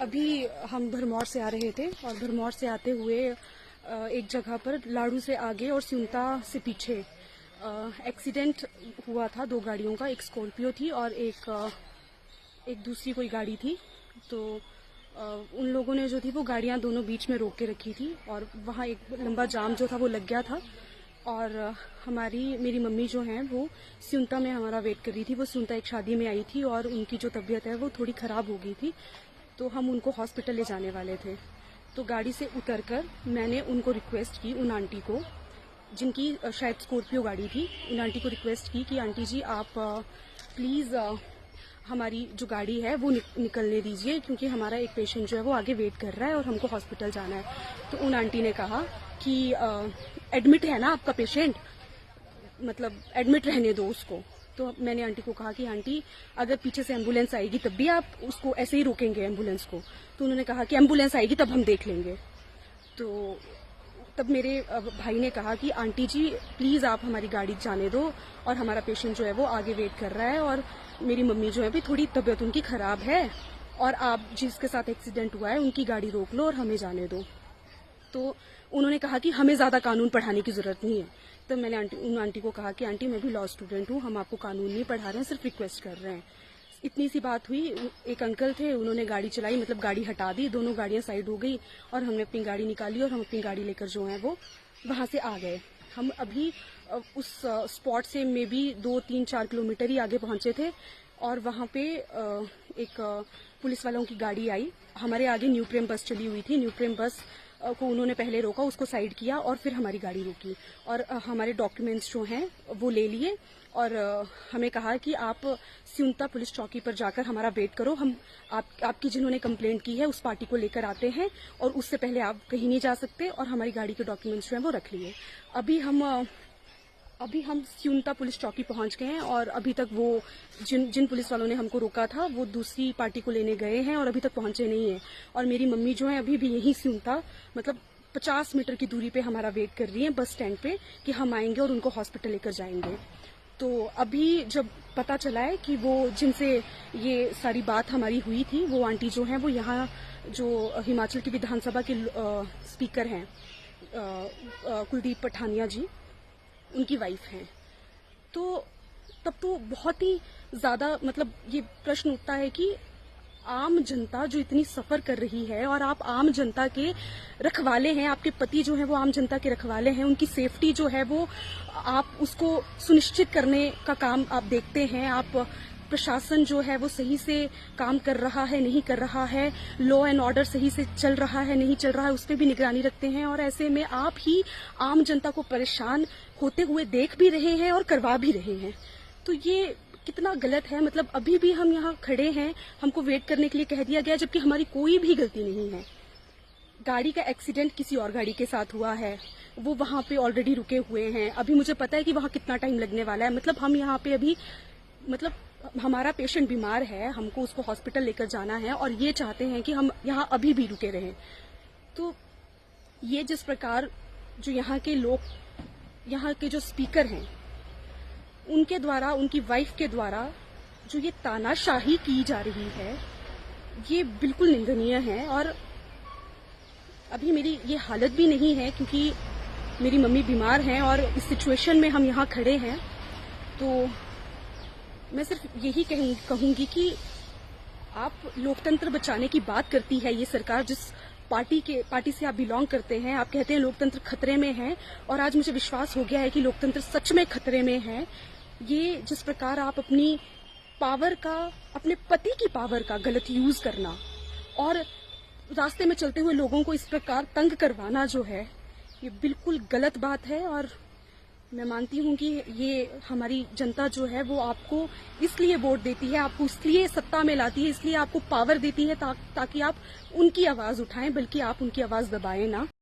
अभी हम भरमौर से आ रहे थे और भरमौर से आते हुए एक जगह पर लाड़ू से आगे और सिउंता से पीछे एक्सीडेंट हुआ था। दो गाड़ियों का, एक स्कॉर्पियो थी और एक दूसरी कोई गाड़ी थी। तो उन लोगों ने जो थी वो गाड़ियां दोनों बीच में रोक के रखी थी और वहाँ एक लंबा जाम जो था वो लग गया था। और मेरी मम्मी जो हैं वो सिउंता में हमारा वेट कर रही थी। वो सिउंता एक शादी में आई थी और उनकी जो तबीयत है वो थोड़ी ख़राब हो गई थी, तो हम उनको हॉस्पिटल ले जाने वाले थे। तो गाड़ी से उतरकर मैंने उनको रिक्वेस्ट की, उन आंटी को जिनकी शायद स्कॉर्पियो गाड़ी थी, उन आंटी को रिक्वेस्ट की कि आंटी जी आप प्लीज़ हमारी जो गाड़ी है वो निकलने दीजिए, क्योंकि हमारा एक पेशेंट जो है वो आगे वेट कर रहा है और हमको हॉस्पिटल जाना है। तो उन आंटी ने कहा कि एडमिट है ना आपका पेशेंट, मतलब एडमिट रहने दो उसको। तो मैंने आंटी को कहा कि आंटी अगर पीछे से एम्बुलेंस आएगी तब भी आप उसको ऐसे ही रोकेंगे एम्बुलेंस को? तो उन्होंने कहा कि एम्बुलेंस आएगी तब हम देख लेंगे। तो तब मेरे भाई ने कहा कि आंटी जी प्लीज़ आप हमारी गाड़ी जाने दो और हमारा पेशेंट जो है वो आगे वेट कर रहा है और मेरी मम्मी जो है भी थोड़ी तबीयत उनकी ख़राब है और आप जिसके साथ एक्सीडेंट हुआ है उनकी गाड़ी रोक लो और हमें जाने दो। तो उन्होंने कहा कि हमें ज़्यादा कानून पढ़ाने की ज़रूरत नहीं है। तो मैंने उन आंटी को कहा कि आंटी मैं भी लॉ स्टूडेंट हूँ, हम आपको कानून नहीं पढ़ा रहे हैं, सिर्फ रिक्वेस्ट कर रहे हैं। इतनी सी बात हुई। एक अंकल थे, उन्होंने गाड़ी चलाई, मतलब गाड़ी हटा दी, दोनों गाड़ियां साइड हो गई और हमने अपनी गाड़ी निकाली और हम अपनी गाड़ी लेकर जो है वो वहां से आ गए। हम अभी उस स्पॉट से मे बी 2-3-4 किलोमीटर ही आगे पहुंचे थे और वहां पे एक पुलिस वालों की गाड़ी आई। हमारे आगे न्यू प्रेम बस चली हुई थी। न्यू प्रेम बस को उन्होंने पहले रोका, उसको साइड किया और फिर हमारी गाड़ी रोकी और हमारे डॉक्यूमेंट्स जो हैं वो ले लिए और हमें कहा कि आप सिउंता पुलिस चौकी पर जाकर हमारा वेट करो, हम आपकी जिन्होंने कंप्लेंट की है उस पार्टी को लेकर आते हैं और उससे पहले आप कहीं नहीं जा सकते। और हमारी गाड़ी के डॉक्यूमेंट्स जो हैं वो रख लिए। अभी हम सिउंता पुलिस चौकी पहुंच गए हैं और अभी तक वो जिन पुलिस वालों ने हमको रोका था वो दूसरी पार्टी को लेने गए हैं और अभी तक पहुंचे नहीं है। और मेरी मम्मी जो है अभी भी यहीं सिउंता, मतलब 50 मीटर की दूरी पे हमारा वेट कर रही है बस स्टैंड पे कि हम आएंगे और उनको हॉस्पिटल लेकर जाएंगे। तो अभी जब पता चला है कि वो जिनसे ये सारी बात हमारी हुई थी वो आंटी जो हैं वो यहाँ जो हिमाचल की विधानसभा के स्पीकर हैं कुलदीप पठानिया जी, उनकी वाइफ हैं। तो तब तो बहुत ही ज्यादा मतलब ये प्रश्न उठता है कि आम जनता जो इतनी सफर कर रही है और आप आम जनता के रखवाले हैं, आपके पति जो है वो आम जनता के रखवाले हैं, उनकी सेफ्टी जो है वो आप उसको सुनिश्चित करने का काम आप देखते हैं। आप प्रशासन जो है वो सही से काम कर रहा है नहीं कर रहा है, लॉ एंड ऑर्डर सही से चल रहा है नहीं चल रहा है, उस पर भी निगरानी रखते हैं। और ऐसे में आप ही आम जनता को परेशान होते हुए देख भी रहे हैं और करवा भी रहे हैं। तो ये कितना गलत है। मतलब अभी भी हम यहाँ खड़े हैं, हमको वेट करने के लिए कह दिया गया जबकि हमारी कोई भी गलती नहीं है। गाड़ी का एक्सीडेंट किसी और गाड़ी के साथ हुआ है, वो वहां पे ऑलरेडी रुके हुए हैं। अभी मुझे पता है कि वहां कितना टाइम लगने वाला है। मतलब हम यहाँ पे अभी, मतलब हमारा पेशेंट बीमार है, हमको उसको हॉस्पिटल लेकर जाना है और ये चाहते हैं कि हम यहाँ अभी भी रुके रहें। तो ये जिस प्रकार जो यहाँ के लोग, यहाँ के जो स्पीकर हैं उनके द्वारा, उनकी वाइफ के द्वारा जो ये तानाशाही की जा रही है ये बिल्कुल निंदनीय है। और अभी मेरी ये हालत भी नहीं है क्योंकि मेरी मम्मी बीमार हैं और इस सिचुएशन में हम यहाँ खड़े हैं। तो मैं सिर्फ यही कहूंगी कि आप लोकतंत्र बचाने की बात करती है ये सरकार, जिस पार्टी से आप बिलोंग करते हैं। आप कहते हैं लोकतंत्र खतरे में है और आज मुझे विश्वास हो गया है कि लोकतंत्र सच में खतरे में है। ये जिस प्रकार आप अपनी पावर का, अपने पति की पावर का गलत यूज करना और रास्ते में चलते हुए लोगों को इस प्रकार तंग करवाना जो है ये बिल्कुल गलत बात है। और मैं मानती हूँ कि ये हमारी जनता जो है वो आपको इसलिए वोट देती है, आपको इसलिए सत्ता में लाती है, इसलिए आपको पावर देती है ताकि आप उनकी आवाज उठाएं, बल्कि आप उनकी आवाज दबाएं ना।